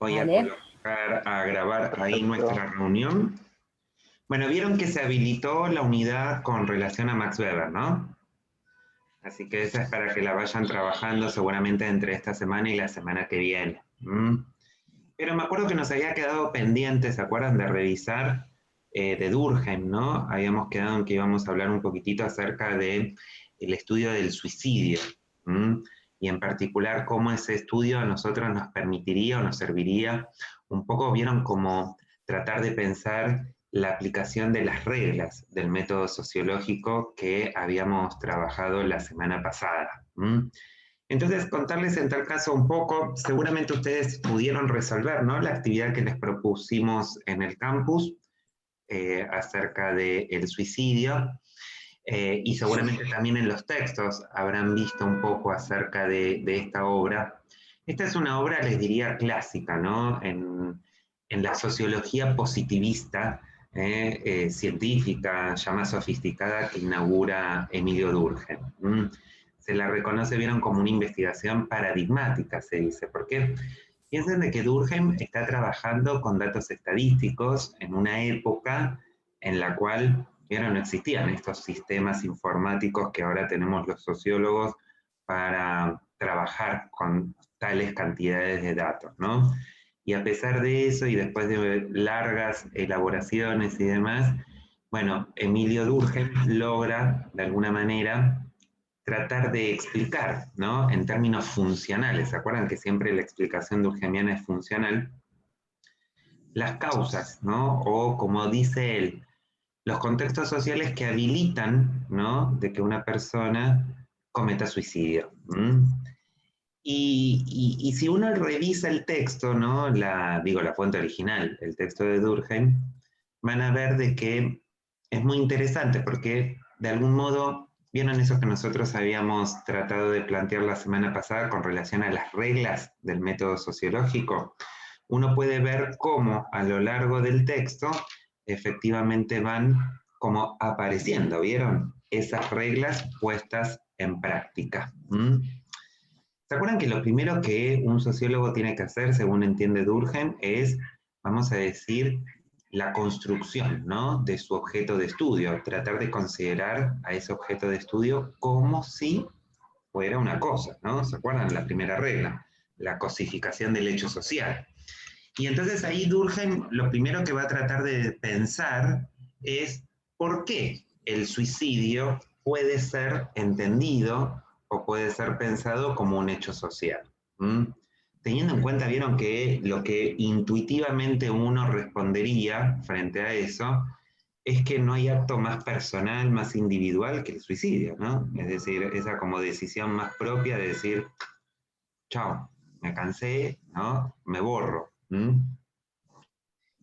Voy a Vale. colocar a grabar ahí nuestra reunión. Bueno, vieron que se habilitó la unidad con relación a Max Weber, ¿no? Así que esa es para que la vayan trabajando seguramente entre esta semana y la semana que viene. Pero me acuerdo que nos había quedado pendiente, ¿se acuerdan? De revisar de Durkheim, ¿no? Habíamos quedado en que íbamos a hablar un poquitito acerca del estudio del suicidio. ¿Mm? Y en particular cómo ese estudio a nosotros nos permitiría o nos serviría un poco, vieron, como tratar de pensar la aplicación de las reglas del método sociológico que habíamos trabajado la semana pasada. Entonces, contarles en tal caso un poco, seguramente ustedes pudieron resolver, ¿no? La actividad que les propusimos en el campus acerca del suicidio, y seguramente también en los textos habrán visto un poco acerca de esta obra. Esta es una obra, les diría, clásica, ¿no? En la sociología positivista, científica, ya más sofisticada, que inaugura Emilio Durkheim. Se la reconoce, vieron, como una investigación paradigmática, se dice. ¿Por qué? Piensen de que Durkheim está trabajando con datos estadísticos en una época en la cual, vieron, no existían estos sistemas informáticos que ahora tenemos los sociólogos para trabajar con tales cantidades de datos, ¿no? Y a pesar de eso, y después de largas elaboraciones y demás, bueno, Emilio Durkheim logra, de alguna manera, tratar de explicar, ¿no? En términos funcionales. ¿Se acuerdan que siempre la explicación durkheimiana es funcional? Las causas, ¿no? O como dice él, los contextos sociales que habilitan, ¿no? De que una persona cometa suicidio. Y si uno revisa el texto, ¿no? La fuente original, el texto de Durkheim, van a ver de que es muy interesante porque de algún modo, vieron eso que nosotros habíamos tratado de plantear la semana pasada con relación a las reglas del método sociológico. Uno puede ver cómo a lo largo del texto efectivamente van como apareciendo, ¿vieron? Esas reglas puestas en práctica. ¿Se acuerdan que lo primero que un sociólogo tiene que hacer, según entiende Durkheim, es, vamos a decir, la construcción, ¿no? De su objeto de estudio, tratar de considerar a ese objeto de estudio como si fuera una cosa, ¿no? ¿Se acuerdan? La primera regla, la cosificación del hecho social. Y entonces ahí Durkheim lo primero que va a tratar de pensar es por qué el suicidio puede ser entendido o puede ser pensado como un hecho social. ¿Mm? Teniendo en cuenta, vieron que lo que intuitivamente uno respondería frente a eso es que no hay acto más personal, más individual que el suicidio, ¿no? Es decir, esa como decisión más propia de decir, chao, me cansé, ¿no? Me borro.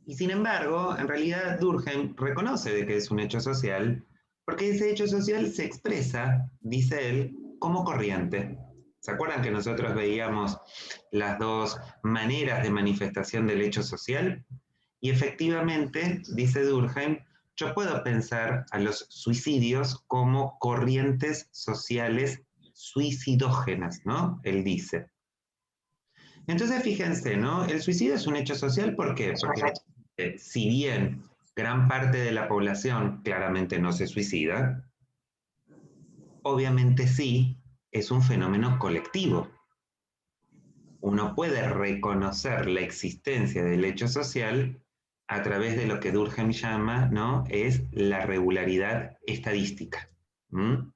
Y sin embargo, en realidad Durkheim reconoce de que es un hecho social, porque ese hecho social se expresa, dice él, como corriente. ¿Se acuerdan que nosotros veíamos las dos maneras de manifestación del hecho social? Y efectivamente, dice Durkheim, yo puedo pensar a los suicidios como corrientes sociales suicidógenas, ¿no? Él dice. Entonces, fíjense, ¿no? El suicidio es un hecho social, ¿por qué? Porque si bien gran parte de la población claramente no se suicida, obviamente sí es un fenómeno colectivo. Uno puede reconocer la existencia del hecho social a través de lo que Durkheim llama, ¿no? Es la regularidad estadística. ¿Mm?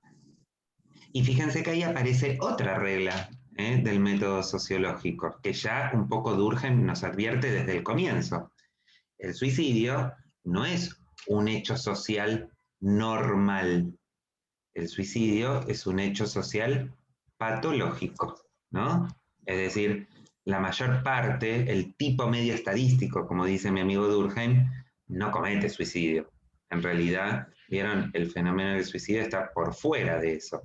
Y fíjense que ahí aparece otra regla del método sociológico, que ya un poco Durkheim nos advierte desde el comienzo. El suicidio no es un hecho social normal. El suicidio es un hecho social patológico, ¿no? Es decir, la mayor parte, el tipo medio estadístico, como dice mi amigo Durkheim, no comete suicidio. En realidad, vieron, el fenómeno del suicidio está por fuera de eso.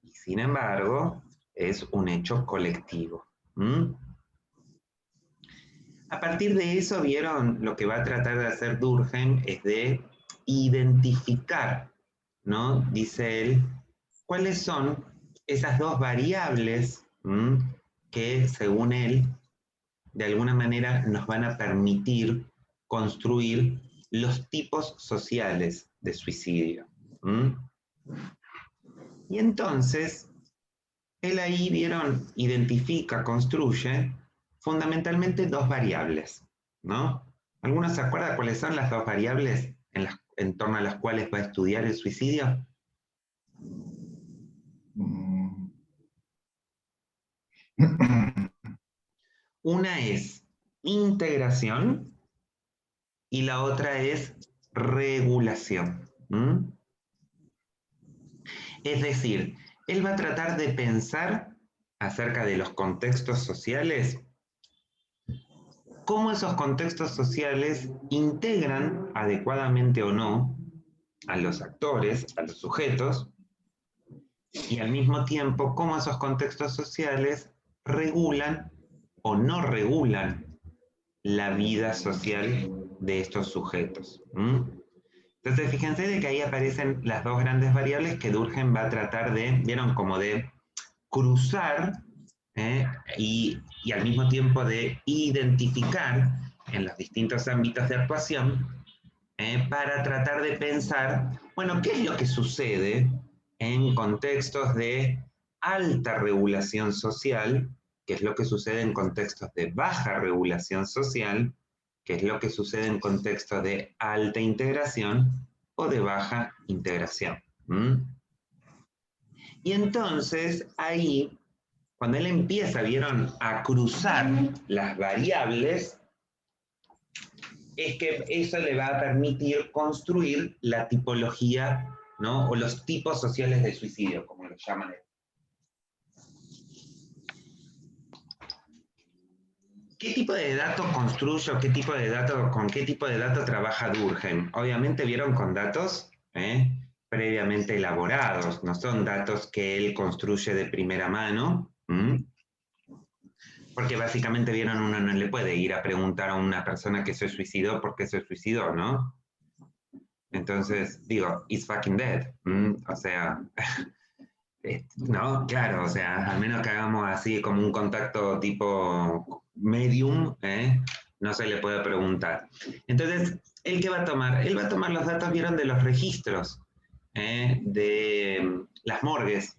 Y sin embargo, es un hecho colectivo. ¿Mm? A partir de eso, vieron, lo que va a tratar de hacer Durkheim es de identificar, ¿no? Dice él, cuáles son esas dos variables que, según él, de alguna manera nos van a permitir construir los tipos sociales de suicidio. ¿Mm? Y entonces, él ahí, vieron, identifica, construye fundamentalmente dos variables, ¿no? ¿Algunos se acuerdan cuáles son las dos variables en torno a las cuales va a estudiar el suicidio? Una es integración y la otra es regulación. ¿Mm? Es decir, él va a tratar de pensar acerca de los contextos sociales, cómo esos contextos sociales integran adecuadamente o no a los actores, a los sujetos, y al mismo tiempo cómo esos contextos sociales regulan o no regulan la vida social de estos sujetos. ¿Mm? Entonces, fíjense de que ahí aparecen las dos grandes variables que Durkheim va a tratar de, vieron, como de cruzar y al mismo tiempo de identificar en los distintos ámbitos de actuación para tratar de pensar, bueno, ¿qué es lo que sucede en contextos de alta regulación social? ¿Qué es lo que sucede en contextos de baja regulación social? ¿Qué es lo que sucede en contextos de alta integración o de baja integración? ¿Mm? Y entonces ahí, cuando él empieza, vieron, a cruzar las variables, es que eso le va a permitir construir la tipología, ¿no? O los tipos sociales de suicidio, como lo llaman. ¿Qué tipo de datos construye o qué tipo de datos, con qué tipo de datos trabaja Durkheim? Obviamente vieron con datos previamente elaborados, no son datos que él construye de primera mano, porque básicamente vieron, uno no le puede ir a preguntar a una persona que se suicidó por qué se suicidó, ¿no? Entonces, digo, it's fucking dead. O sea, no, claro, o sea, al menos que hagamos así como un contacto tipo medium, no se le puede preguntar. Entonces, ¿él qué va a tomar? Él va a tomar los datos, vieron, de los registros, de las morgues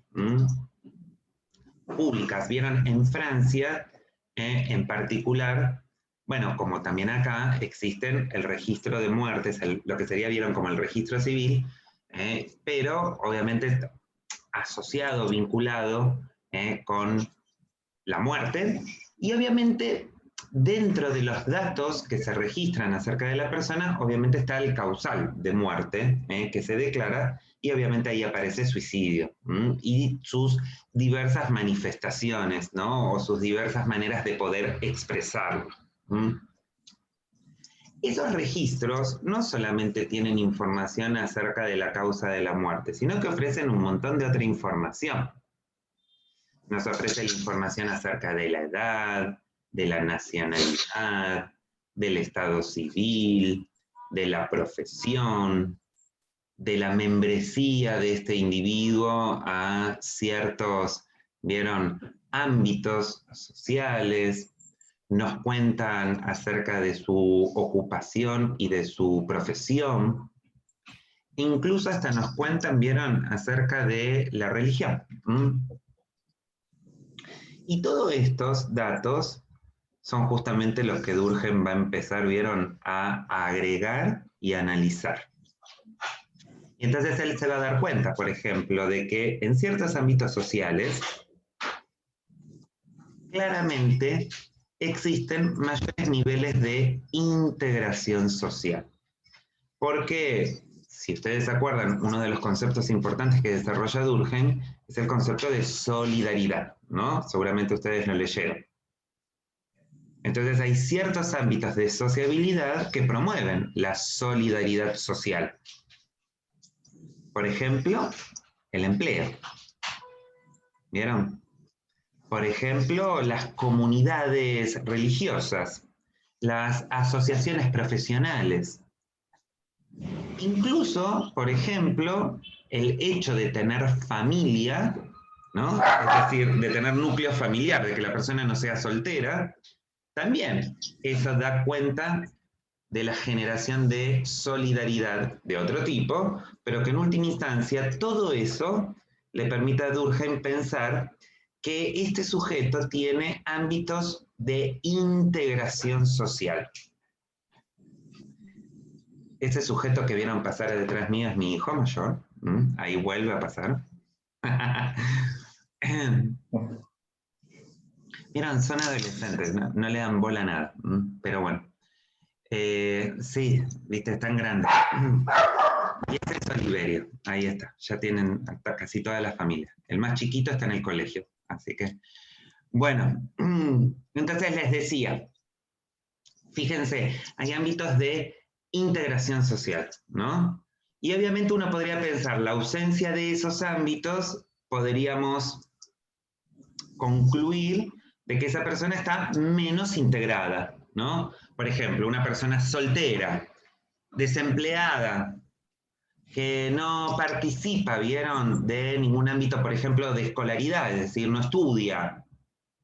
públicas. Vieron, en Francia, en particular, bueno, como también acá, existen el registro de muertes, lo que sería, vieron, como el registro civil, pero obviamente asociado, vinculado con la muerte, y obviamente dentro de los datos que se registran acerca de la persona, obviamente está el causal de muerte que se declara, y obviamente ahí aparece suicidio y sus diversas manifestaciones, ¿no? O sus diversas maneras de poder expresarlo. Esos registros no solamente tienen información acerca de la causa de la muerte, sino que ofrecen un montón de otra información. Nos ofrece la información acerca de la edad, de la nacionalidad, del estado civil, de la profesión, de la membresía de este individuo a ciertos, vieron, ámbitos sociales. Nos cuentan acerca de su ocupación y de su profesión. Incluso hasta nos cuentan, vieron, acerca de la religión. Y todos estos datos son justamente los que Durkheim va a empezar, vieron, a agregar y a analizar. Y entonces él se va a dar cuenta, por ejemplo, de que en ciertos ámbitos sociales, claramente existen mayores niveles de integración social. Porque, si ustedes se acuerdan, uno de los conceptos importantes que desarrolla Durkheim es el concepto de solidaridad, ¿no? Seguramente ustedes lo leyeron. Entonces hay ciertos ámbitos de sociabilidad que promueven la solidaridad social. Por ejemplo, el empleo. ¿Vieron? Por ejemplo, las comunidades religiosas, las asociaciones profesionales. Incluso, por ejemplo, el hecho de tener familia, ¿no? Es decir, de tener núcleo familiar, de que la persona no sea soltera, También eso da cuenta de la generación de solidaridad de otro tipo, pero que en última instancia todo eso le permite a Durkheim pensar que este sujeto tiene ámbitos de integración social. Este sujeto que vieron pasar detrás mío es mi hijo mayor. Ahí vuelve a pasar. Vieron, son adolescentes, no le dan bola a nada. Pero bueno. Sí, viste, están grandes. Y este es Oliverio, ahí está, ya tienen hasta casi toda la familia. El más chiquito está en el colegio, así que, bueno, entonces les decía, fíjense, hay ámbitos de integración social, ¿no? Y obviamente uno podría pensar, la ausencia de esos ámbitos, podríamos concluir de que esa persona está menos integrada, ¿no? Por ejemplo, una persona soltera, desempleada, que no participa, ¿vieron?, de ningún ámbito, por ejemplo, de escolaridad, es decir, no estudia,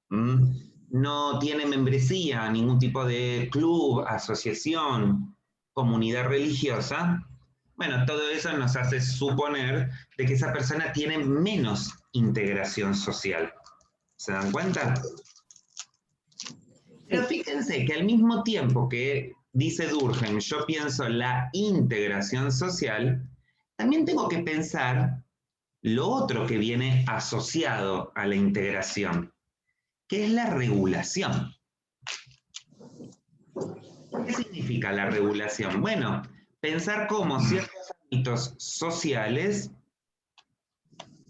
no tiene membresía, ningún tipo de club, asociación, comunidad religiosa. Bueno, todo eso nos hace suponer de que esa persona tiene menos integración social. ¿Se dan cuenta? Pero fíjense que al mismo tiempo que dice Durkheim, yo pienso la integración social, también tengo que pensar lo otro que viene asociado a la integración, que es la regulación. ¿Qué significa la regulación? Bueno, pensar cómo ciertos ámbitos sociales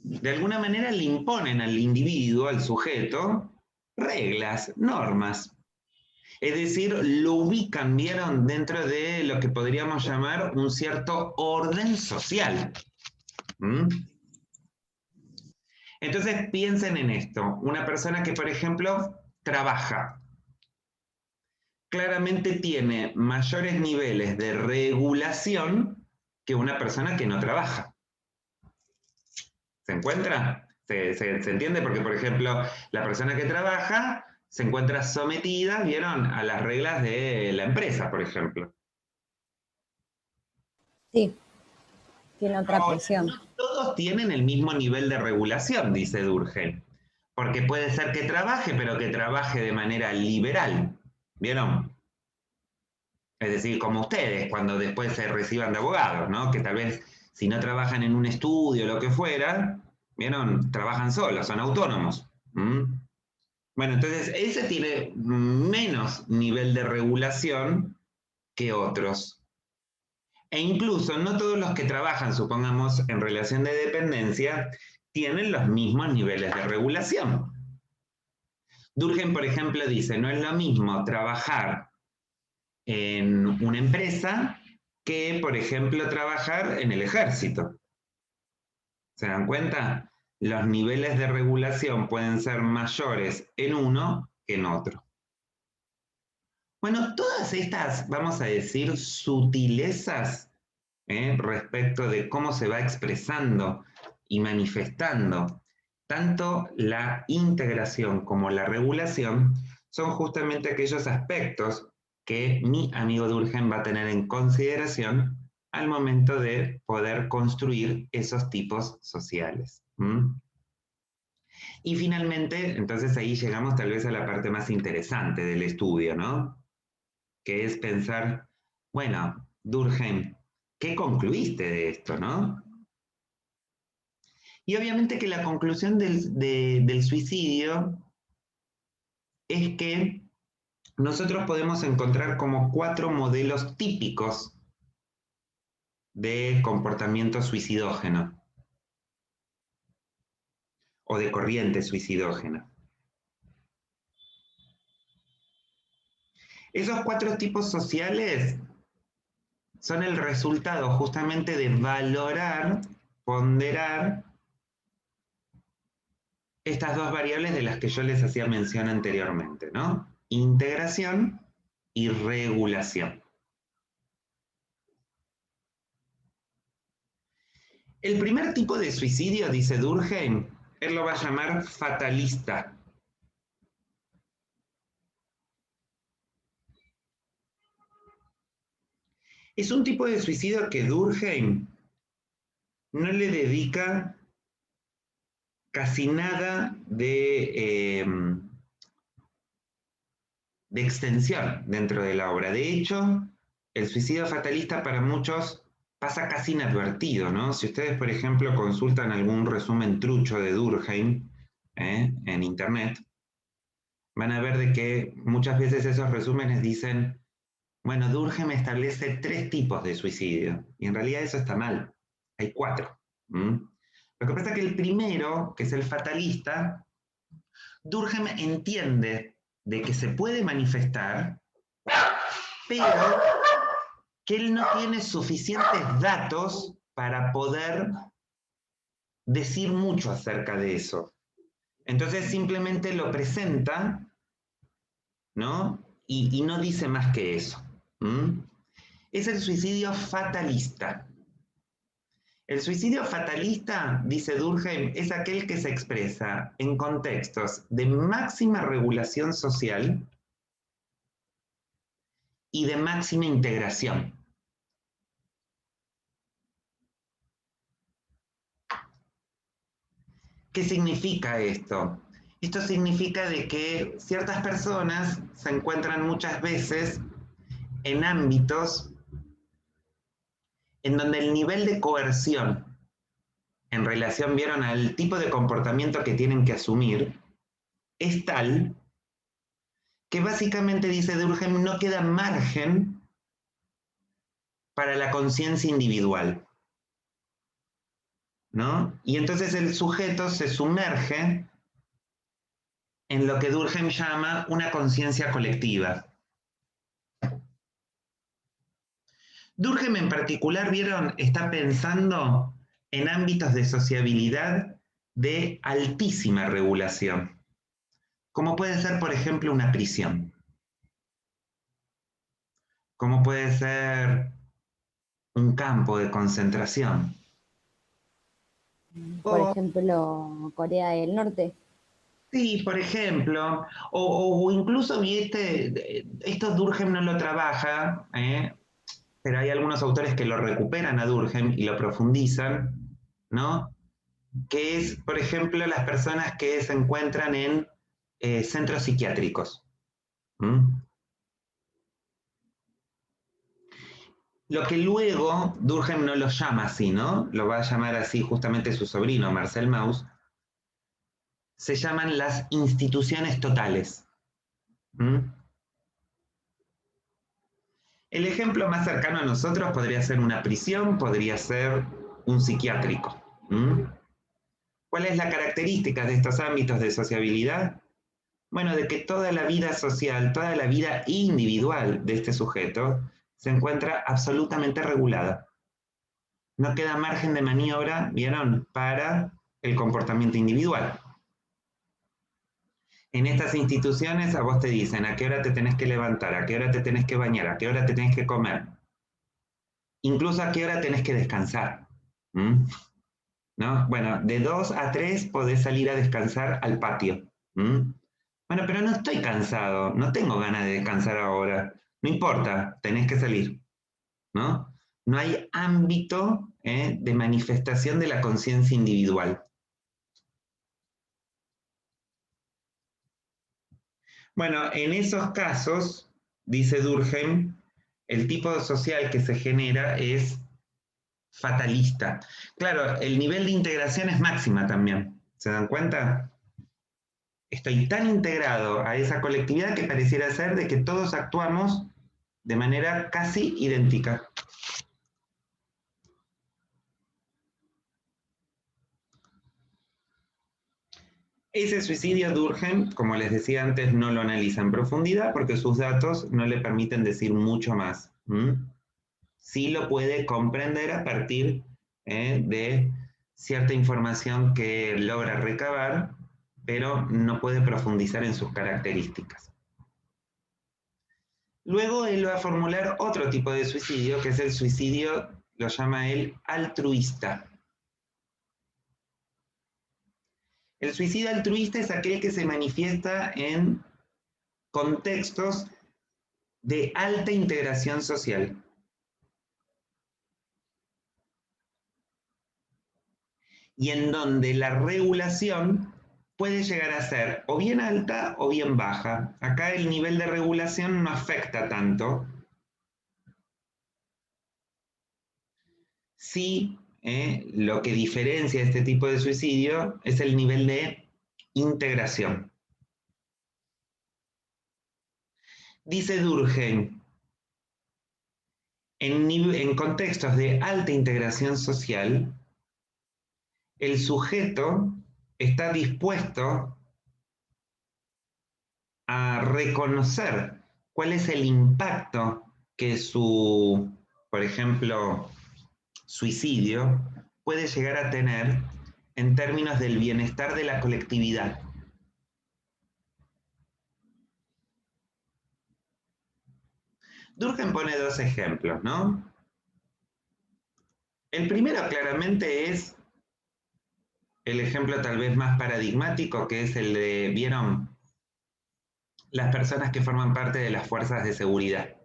de alguna manera le imponen al individuo, al sujeto, reglas, normas. Es decir, lo ubican, ¿vieron?, dentro de lo que podríamos llamar un cierto orden social. Entonces piensen en esto. Una persona que, por ejemplo, trabaja, claramente tiene mayores niveles de regulación que una persona que no trabaja. ¿Se encuentra? ¿Se entiende? Porque, por ejemplo, la persona que trabaja se encuentra sometida, ¿vieron?, a las reglas de la empresa, por ejemplo. Sí, tiene otra presión. No todos tienen el mismo nivel de regulación, dice Durkheim, porque puede ser que trabaje, pero que trabaje de manera liberal, ¿vieron? Es decir, como ustedes, cuando después se reciban de abogados, ¿no? Que tal vez si no trabajan en un estudio o lo que fuera, ¿vieron? Trabajan solos, son autónomos. Bueno, entonces ese tiene menos nivel de regulación que otros. E incluso no todos los que trabajan, supongamos, en relación de dependencia, tienen los mismos niveles de regulación. Durkheim, por ejemplo, dice, no es lo mismo trabajar en una empresa que, por ejemplo, trabajar en el ejército. ¿Se dan cuenta? Los niveles de regulación pueden ser mayores en uno que en otro. Bueno, todas estas, vamos a decir, sutilezas respecto de cómo se va expresando y manifestando tanto la integración como la regulación, son justamente aquellos aspectos que mi amigo Durkheim va a tener en consideración al momento de poder construir esos tipos sociales. Y finalmente, entonces ahí llegamos tal vez a la parte más interesante del estudio, ¿no? Que es pensar, bueno, Durkheim, ¿qué concluiste de esto, no? Y obviamente que la conclusión del suicidio es que nosotros podemos encontrar como 4 modelos típicos de comportamiento suicidógeno o de corriente suicidógena. Esos 4 tipos sociales son el resultado justamente de valorar, ponderar estas 2 variables de las que yo les hacía mención anteriormente, ¿no? Integración y regulación. El primer tipo de suicidio, dice Durkheim, él lo va a llamar fatalista. Es un tipo de suicidio que Durkheim no le dedica casi nada de extensión dentro de la obra. De hecho, el suicidio fatalista para muchos pasa casi inadvertido, ¿no? Si ustedes, por ejemplo, consultan algún resumen trucho de Durkheim en internet, van a ver de que muchas veces esos resúmenes dicen, bueno, Durkheim establece 3 tipos de suicidio, y en realidad eso está mal, hay 4. Lo que pasa es que el primero, que es el fatalista, Durkheim entiende de que se puede manifestar, pero que él no tiene suficientes datos para poder decir mucho acerca de eso. Entonces simplemente lo presenta, ¿no? Y no dice más que eso. Es el suicidio fatalista. El suicidio fatalista, dice Durkheim, es aquel que se expresa en contextos de máxima regulación social y de máxima integración. ¿Qué significa esto? Esto significa de que ciertas personas se encuentran muchas veces en ámbitos en donde el nivel de coerción en relación, vieron, al tipo de comportamiento que tienen que asumir, es tal que básicamente, dice Durkheim, no queda margen para la conciencia individual, ¿no? Y entonces el sujeto se sumerge en lo que Durkheim llama una conciencia colectiva. Durkheim en particular, vieron, está pensando en ámbitos de sociabilidad de altísima regulación, como puede ser, por ejemplo, una prisión, como puede ser un campo de concentración. Por O, ejemplo, Corea del Norte. sí, por ejemplo, o incluso, viste, esto Durkheim no lo trabaja, pero hay algunos autores que lo recuperan a Durkheim y lo profundizan, ¿no? Que es, por ejemplo, las personas que se encuentran en centros psiquiátricos. ¿Mm? Lo que luego Durkheim no lo llama así, ¿no? Lo va a llamar así justamente su sobrino, Marcel Mauss, se llaman las instituciones totales. ¿Mm? El ejemplo más cercano a nosotros podría ser una prisión, podría ser un psiquiátrico. ¿Mm? ¿Cuál es la característica de estos ámbitos de sociabilidad? Bueno, de que toda la vida social, toda la vida individual de este sujeto se encuentra absolutamente regulada. No queda margen de maniobra, ¿vieron?, para el comportamiento individual. En estas instituciones a vos te dicen a qué hora te tenés que levantar, a qué hora te tenés que bañar, a qué hora te tenés que comer, incluso a qué hora tenés que descansar. ¿Mm? ¿No? Bueno, de 2 a 3 podés salir a descansar al patio. ¿Mm? Bueno, pero no estoy cansado, no tengo ganas de descansar ahora. No importa, tenés que salir, ¿no? No hay ámbito de manifestación de la conciencia individual. Bueno, en esos casos, dice Durkheim, el tipo social que se genera es fatalista. Claro, el nivel de integración es máxima también. ¿Se dan cuenta? Estoy tan integrado a esa colectividad que pareciera ser de que todos actuamos de manera casi idéntica. Ese suicidio Durkheim, como les decía antes, no lo analiza en profundidad porque sus datos no le permiten decir mucho más. Sí lo puede comprender a partir de cierta información que logra recabar, pero no puede profundizar en sus características. Luego él va a formular otro tipo de suicidio, que es el suicidio, lo llama él, altruista. El suicidio altruista es aquel que se manifiesta en contextos de alta integración social. y en donde la regulación puede llegar a ser o bien alta o bien baja. Acá el nivel de regulación no afecta tanto. Sí, lo que diferencia este tipo de suicidio es el nivel de integración. Dice Durkheim, en contextos de alta integración social, el sujeto está dispuesto a reconocer cuál es el impacto que su, por ejemplo, suicidio puede llegar a tener en términos del bienestar de la colectividad. Durkheim pone dos ejemplos, ¿no? El primero claramente es el ejemplo tal vez más paradigmático, que es el de, ¿vieron? Las personas que forman parte de las fuerzas de seguridad,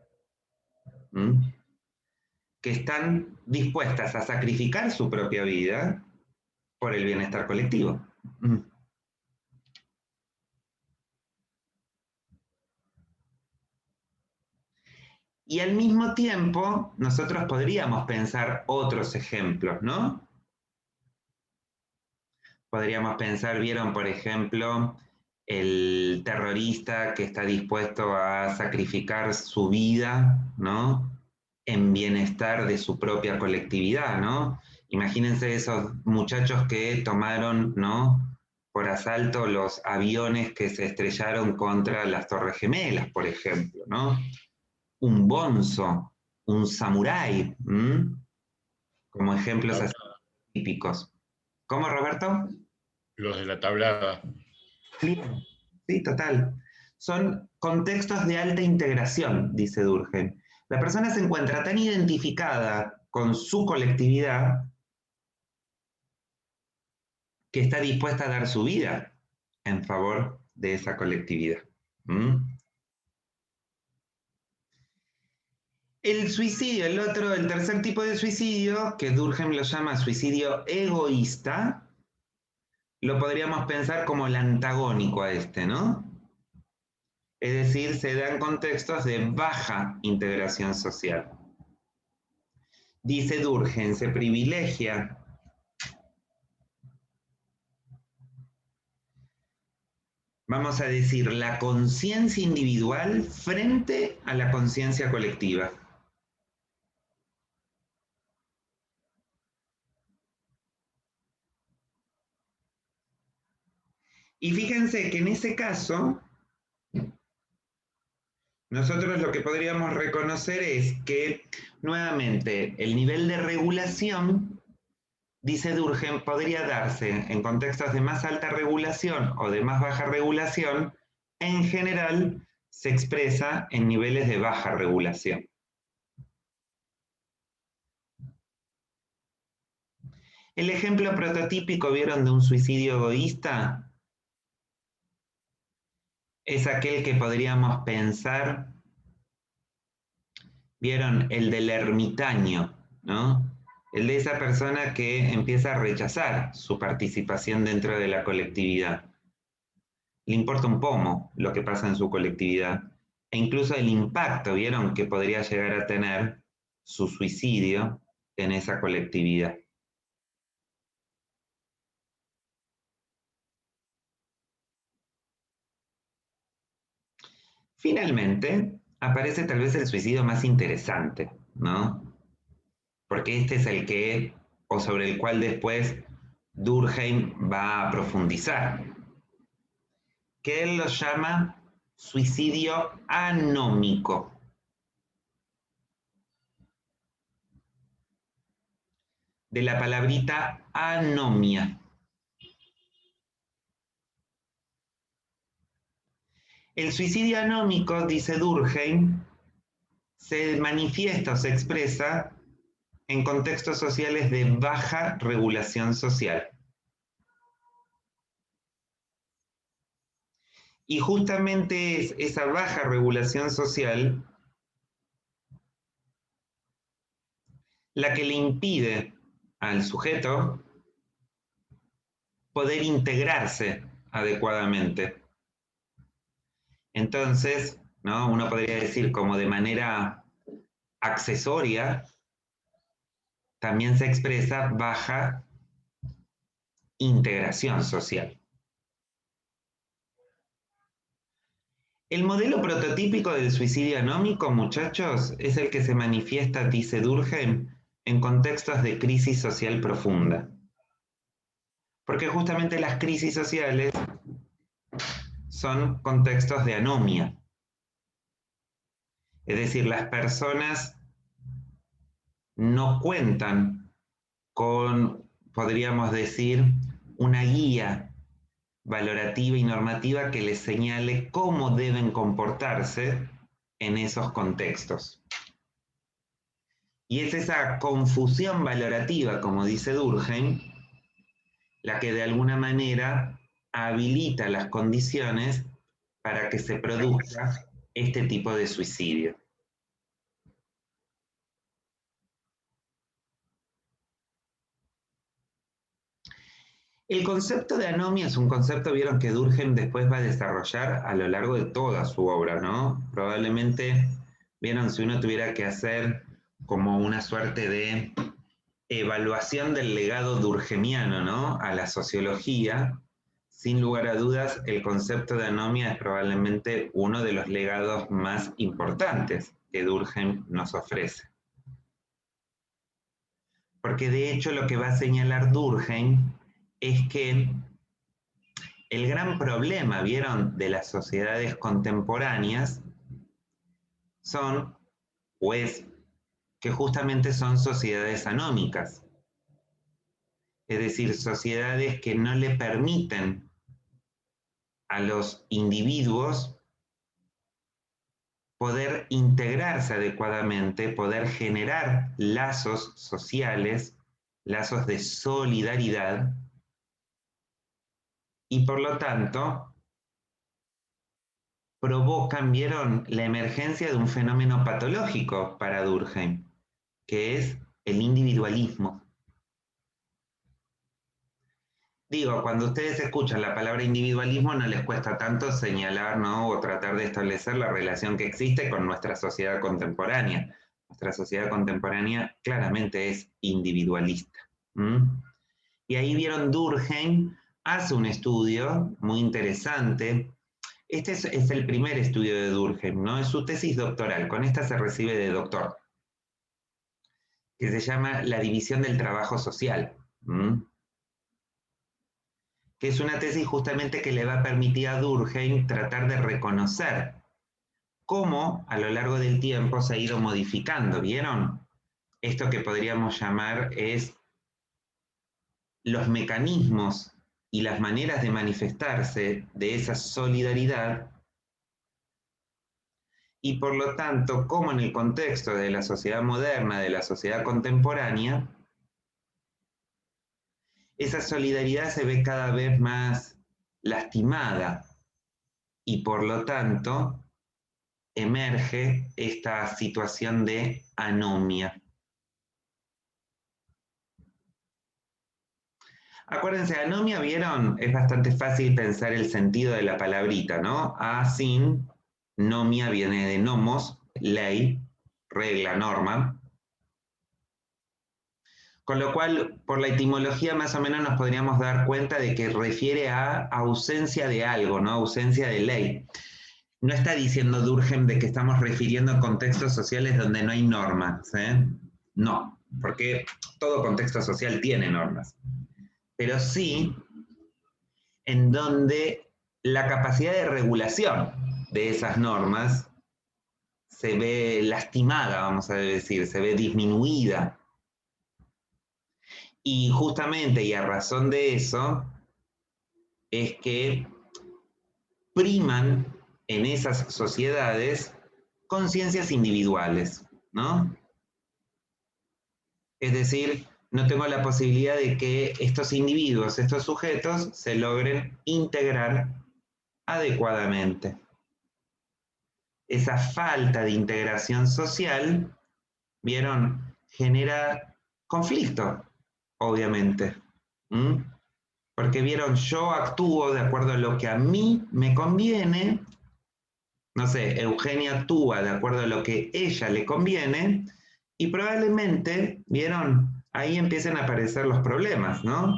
¿m? Que están dispuestas a sacrificar su propia vida por el bienestar colectivo. ¿M? Y al mismo tiempo, nosotros podríamos pensar otros ejemplos, ¿no? Podríamos pensar, vieron, por ejemplo, el terrorista que está dispuesto a sacrificar su vida, ¿no? En bienestar de su propia colectividad, ¿no? Imagínense esos muchachos que tomaron, ¿no? Por asalto los aviones que se estrellaron contra las Torres Gemelas, por ejemplo, ¿no? Un bonzo, un samurái, como ejemplos así típicos. ¿Cómo, Roberto? Los de la tablada. Sí, total. Son contextos de alta integración, dice Durkheim. La persona se encuentra tan identificada con su colectividad que está dispuesta a dar su vida en favor de esa colectividad. ¿Mm? El suicidio, el tercer tipo de suicidio, que Durkheim lo llama suicidio egoísta, lo podríamos pensar como el antagónico a este, ¿no? Es decir, se dan contextos de baja integración social. Dice Durkheim, se privilegia vamos a decir, la conciencia individual frente a la conciencia colectiva. Y fíjense que en ese caso, nosotros lo que podríamos reconocer es que, nuevamente, el nivel de regulación, dice Durkheim, podría darse en contextos de más alta regulación o de más baja regulación, en general se expresa en niveles de baja regulación. El ejemplo prototípico, ¿vieron?, de un suicidio egoísta, es aquel que podríamos pensar, ¿vieron?, el del ermitaño, ¿no? El de esa persona que empieza a rechazar su participación dentro de la colectividad. Le importa un pomo lo que pasa en su colectividad. E incluso el impacto, ¿vieron?, que podría llegar a tener su suicidio en esa colectividad. Finalmente, aparece tal vez el suicidio más interesante, ¿no? Porque este es el que, o sobre el cual después Durkheim va a profundizar, que él lo llama suicidio anómico. De la palabrita anomia. El suicidio anómico, dice Durkheim, se manifiesta o se expresa en contextos sociales de baja regulación social. Y justamente es esa baja regulación social la que le impide al sujeto poder integrarse adecuadamente. Entonces, ¿no? Uno podría decir como de manera accesoria, también se expresa baja integración social. El modelo prototípico del suicidio anómico, muchachos, es el que se manifiesta, dice Durkheim, en contextos de crisis social profunda. Porque justamente las crisis sociales son contextos de anomia. Es decir, las personas no cuentan con, podríamos decir, una guía valorativa y normativa que les señale cómo deben comportarse en esos contextos. Y es esa confusión valorativa, como dice Durkheim, la que de alguna manera habilita las condiciones para que se produzca este tipo de suicidio. El concepto de anomia es un concepto, vieron, que Durkheim después va a desarrollar a lo largo de toda su obra, ¿no? Probablemente, vieron, si uno tuviera que hacer como una suerte de evaluación del legado durkheimiano, ¿no? A la sociología, sin lugar a dudas, el concepto de anomia es probablemente uno de los legados más importantes que Durkheim nos ofrece. Porque de hecho lo que va a señalar Durkheim es que el gran problema, vieron, de las sociedades contemporáneas son, pues, que justamente son sociedades anómicas. Es decir, sociedades que no le permiten a los individuos poder integrarse adecuadamente, poder generar lazos sociales, lazos de solidaridad, y por lo tanto provocan, vieron, la emergencia de un fenómeno patológico para Durkheim, que es el individualismo. Digo, cuando ustedes escuchan la palabra individualismo no les cuesta tanto señalar, ¿no? O tratar de establecer la relación que existe con nuestra sociedad contemporánea. Nuestra sociedad contemporánea claramente es individualista. Y ahí vieron, Durkheim hace un estudio muy interesante. Este es el primer estudio de Durkheim, ¿no? Es su tesis doctoral, con esta se recibe de doctor, que se llama La división del trabajo social. Que es una tesis justamente que le va a permitir a Durkheim tratar de reconocer cómo a lo largo del tiempo se ha ido modificando, ¿vieron? Esto que podríamos llamar es los mecanismos y las maneras de manifestarse de esa solidaridad, y por lo tanto, cómo en el contexto de la sociedad moderna, de la sociedad contemporánea, esa solidaridad se ve cada vez más lastimada y por lo tanto emerge esta situación de anomia. Acuérdense, anomia, ¿vieron? Es bastante fácil pensar el sentido de la palabrita, ¿no? A sin, nomia viene de nomos, ley, regla, norma. Con lo cual, por la etimología más o menos nos podríamos dar cuenta de que refiere a ausencia de algo, ¿no? Ausencia de ley. No está diciendo Durkheim de que estamos refiriendo a contextos sociales donde no hay normas, ¿eh? No, porque todo contexto social tiene normas. Pero sí en donde la capacidad de regulación de esas normas se ve lastimada, vamos a decir, se ve disminuida. Y justamente, y a razón de eso, es que priman en esas sociedades conciencias individuales, ¿no? Es decir, no tengo la posibilidad de que estos individuos, estos sujetos, se logren integrar adecuadamente. Esa falta de integración social, ¿vieron? Genera conflicto, obviamente. Porque vieron, yo actúo de acuerdo a lo que a mí me conviene, no sé, Eugenia actúa de acuerdo a lo que ella le conviene, y probablemente, vieron, ahí empiecen a aparecer los problemas, ¿no?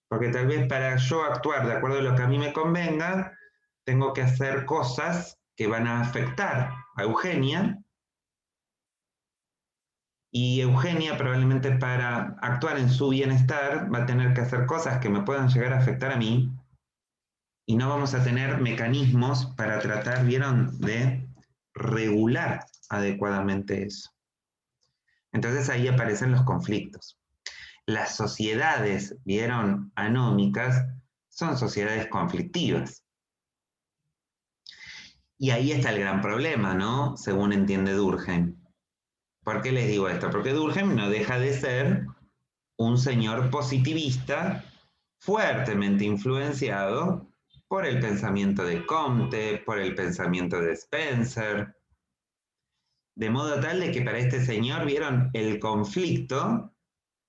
Porque tal vez para yo actuar de acuerdo a lo que a mí me convenga, tengo que hacer cosas que van a afectar a Eugenia, y Eugenia probablemente para actuar en su bienestar va a tener que hacer cosas que me puedan llegar a afectar a mí, y no vamos a tener mecanismos para tratar, vieron, de regular adecuadamente eso. Entonces ahí aparecen los conflictos. Las sociedades, vieron, anómicas, son sociedades conflictivas. Y ahí está el gran problema, ¿no? Según entiende Durkheim. ¿Por qué les digo esto? Porque Durkheim no deja de ser un señor positivista fuertemente influenciado por el pensamiento de Comte, por el pensamiento de Spencer, de modo tal de que para este señor, vieron, el conflicto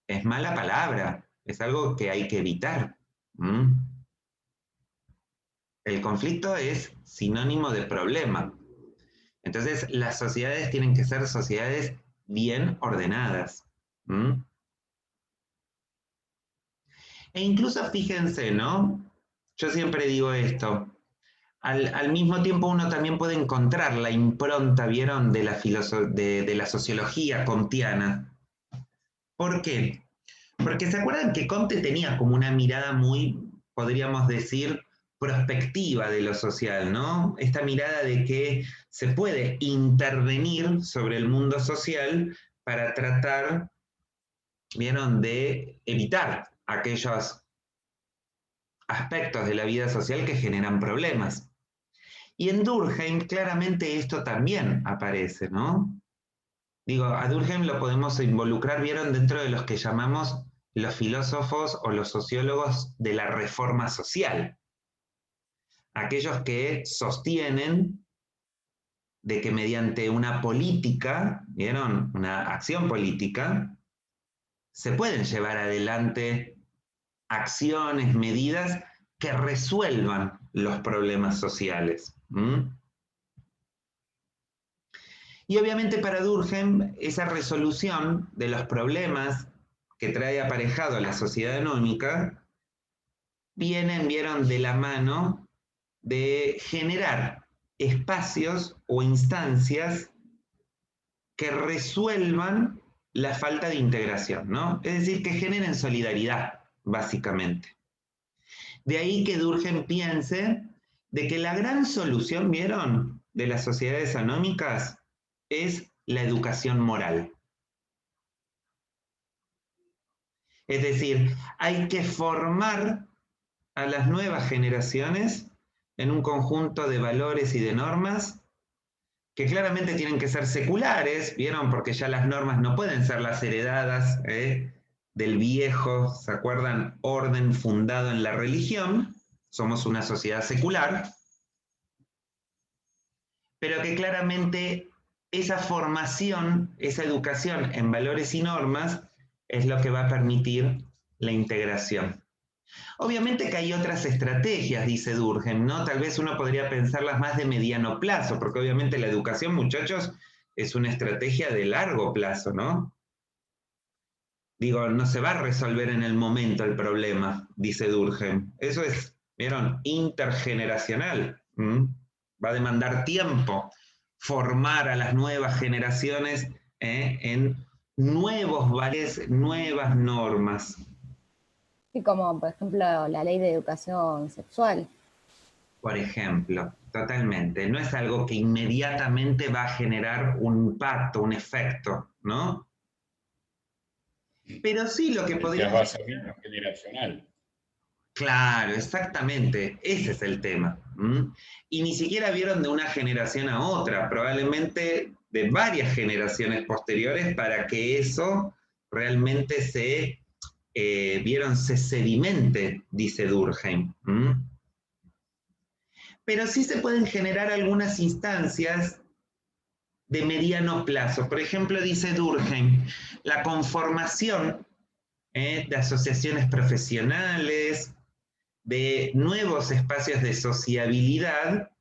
es mala palabra, es algo que hay que evitar. ¿Mm? El conflicto es sinónimo de problema. Entonces, las sociedades tienen que ser sociedades bien ordenadas. ¿Mm? E incluso fíjense, ¿no? Yo siempre digo esto. Al mismo tiempo uno también puede encontrar la impronta, ¿vieron?, de de la sociología kantiana. ¿Por qué? Porque se acuerdan que Comte tenía como una mirada muy, podríamos decir, prospectiva de lo social, ¿no? Esta mirada de que se puede intervenir sobre el mundo social para tratar, ¿vieron?, de evitar aquellos aspectos de la vida social que generan problemas. Y en Durkheim claramente esto también aparece, ¿no? Digo, a Durkheim lo podemos involucrar, vieron, dentro de los que llamamos los filósofos o los sociólogos de la reforma social. Aquellos que sostienen de que mediante una política, vieron, una acción política, se pueden llevar adelante acciones, medidas que resuelvan los problemas sociales. ¿Mm? Y obviamente para Durkheim, esa resolución de los problemas que trae aparejado la sociedad anómica vieron, de la mano de generar espacios o instancias que resuelvan la falta de integración, ¿no? Es decir, que generen solidaridad, básicamente. De ahí que Durkheim piense de que la gran solución, vieron, de las sociedades anómicas es la educación moral. Es decir, hay que formar a las nuevas generaciones en un conjunto de valores y de normas que claramente tienen que ser seculares, ¿vieron? Porque ya las normas no pueden ser las heredadas del viejo, ¿se acuerdan? Orden fundado en la religión. Somos una sociedad secular, pero que claramente esa formación, esa educación en valores y normas es lo que va a permitir la integración. Obviamente que hay otras estrategias, dice Durkheim, ¿no? Tal vez uno podría pensarlas más de mediano plazo, porque obviamente la educación, muchachos, es una estrategia de largo plazo, ¿no? Digo, no se va a resolver en el momento el problema, dice Durkheim. Eso es, ¿vieron?, intergeneracional. ¿Mm? Va a demandar tiempo formar a las nuevas generaciones en nuevos valores, nuevas normas. Y como, por ejemplo, la ley de educación sexual. Por ejemplo, totalmente. No es algo que inmediatamente va a generar un impacto, un efecto, ¿no? Pero sí lo que podría... Va a ser generacional. Claro, exactamente. Ese es el tema. ¿Mm? Y ni siquiera vieron de una generación a otra, probablemente de varias generaciones posteriores para que eso realmente se sedimente, dice Durkheim. ¿Mm? Pero sí se pueden generar algunas instancias de mediano plazo. Por ejemplo, dice Durkheim, la conformación de asociaciones profesionales, de nuevos espacios de sociabilidad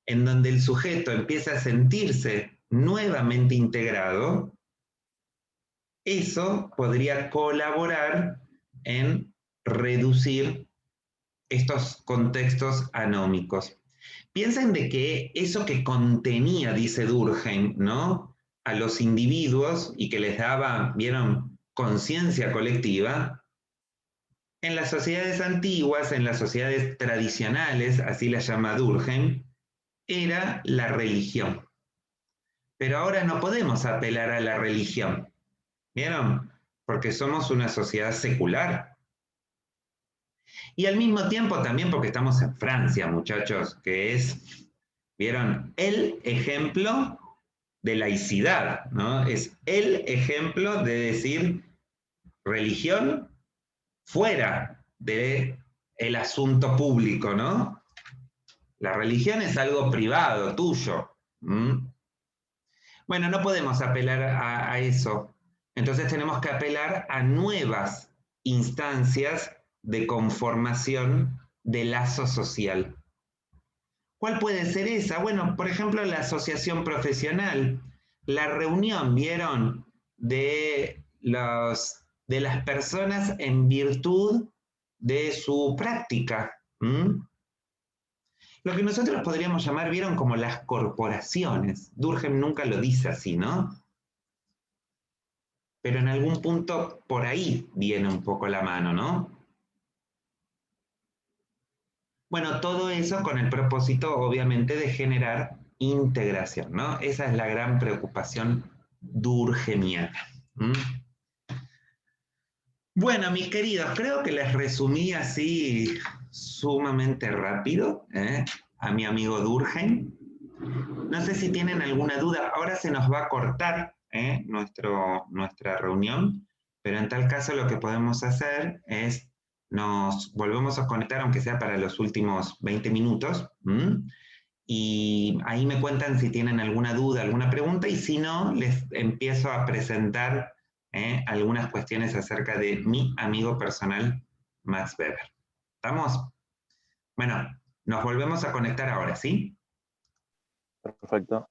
en donde el sujeto empieza a sentirse nuevamente integrado, eso podría colaborar en reducir estos contextos anómicos. Piensen de que eso que contenía, dice Durkheim, ¿no?, a los individuos y que les daba, ¿vieron?, conciencia colectiva, en las sociedades antiguas, en las sociedades tradicionales, así las llama Durkheim, era la religión. Pero ahora no podemos apelar a la religión, ¿vieron? Porque somos una sociedad secular. Y al mismo tiempo también porque estamos en Francia, muchachos, que es, ¿vieron?, el ejemplo de laicidad, ¿no? Es el ejemplo de decir religión fuera del asunto público, ¿no? La religión es algo privado, tuyo. Bueno, no podemos apelar a eso. Entonces tenemos que apelar a nuevas instancias de conformación de lazo social. ¿Cuál puede ser esa? Bueno, por ejemplo, la asociación profesional, la reunión, ¿vieron?, de las personas en virtud de su práctica. Lo que nosotros podríamos llamar, ¿vieron?, como las corporaciones. Durkheim nunca lo dice así, ¿no? Pero en algún punto por ahí viene un poco la mano, ¿no? Bueno, todo eso con el propósito, obviamente, de generar integración, ¿no? Esa es la gran preocupación durkheimiana. Bueno, mis queridos, creo que les resumí así sumamente rápido, a mi amigo Durkheim. No sé si tienen alguna duda. Ahora se nos va a cortar nuestra reunión, pero en tal caso lo que podemos hacer es nos volvemos a conectar, aunque sea para los últimos 20 minutos, y ahí me cuentan si tienen alguna duda, alguna pregunta, y si no, les empiezo a presentar algunas cuestiones acerca de mi amigo personal, Max Weber. ¿Estamos? Bueno, nos volvemos a conectar ahora, ¿sí? Perfecto.